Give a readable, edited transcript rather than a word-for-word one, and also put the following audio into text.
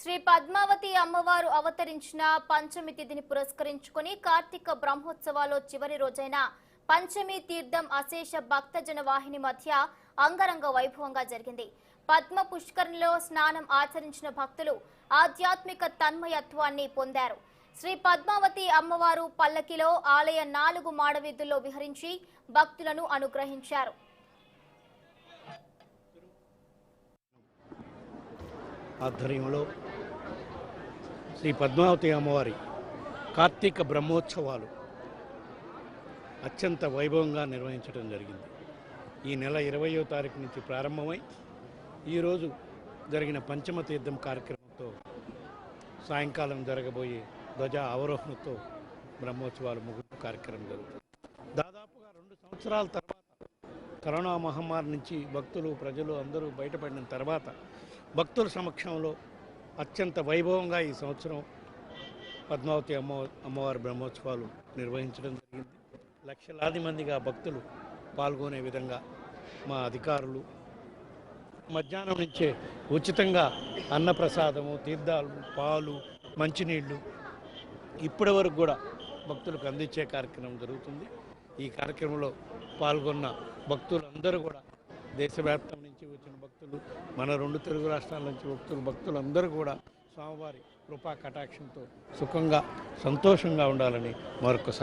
శ్రీ పద్మావతి అమ్మవారు అవతరించిన పంచమి తిథిని పురస్కరించుకుని కార్తీక బ్రహ్మోత్సవాల్లో చివరి రోజైన పంచమి తీర్థం అశేష భక్తజన వాహిని మధ్య అంగరంగ వైభవంగా జరిగింది. పద్మ పుష్కరిణిలో స్నానం ఆచరించిన భక్తులు ఆధ్యాత్మిక తన్మయత్వాన్ని పొందారు. శ్రీ పద్మావతి అమ్మవారు పల్లకిలో ఆలయ 4 మాడవీధుల్లో విహరించి భక్తులను అనుగ్రహించారు. ఆధ్వర్యంలో శ్రీ పద్మావతి అమ్మవారి కార్తీక బ్రహ్మోత్సవాలు అత్యంత వైభవంగా నిర్వహించడం జరిగింది. ఈ నెల 20వ తారీఖు నుంచి ప్రారంభమై ఈరోజు జరిగిన పంచమ తీర్థం కార్యక్రమంతో సాయంకాలం జరగబోయే ధ్వజ అవరోహణతో బ్రహ్మోత్సవాలు ముగింపు కార్యక్రమం జరుగుతుంది. దాదాపుగా 2 సంవత్సరాల తర్వాత కరోనా మహమ్మారి నుంచి భక్తులు ప్రజలు అందరూ బయటపడిన తర్వాత భక్తుల సమక్షంలో అత్యంత వైభవంగా ఈ సంవత్సరం పద్మావతి అమ్మవారి బ్రహ్మోత్సవాలు నిర్వహించడం జరిగింది. లక్షలాది మందిగా భక్తులు పాల్గొనే విధంగా మా అధికారులు మధ్యాహ్నం నుంచే ఉచితంగా అన్నప్రసాదము, తీర్థాలు, పాలు, మంచినీళ్ళు ఇప్పటి వరకు కూడా భక్తులకు అందించే కార్యక్రమం జరుగుతుంది. ఈ కార్యక్రమంలో పాల్గొన్న భక్తులందరూ కూడా దేశవ్యాప్తం నుంచి వచ్చిన భక్తులు, మన 2 తెలుగు రాష్ట్రాల నుంచి భక్తులందరూ కూడా స్వామివారి కృపా కటాక్షంతో సుఖంగా సంతోషంగా ఉండాలని మరొకసారి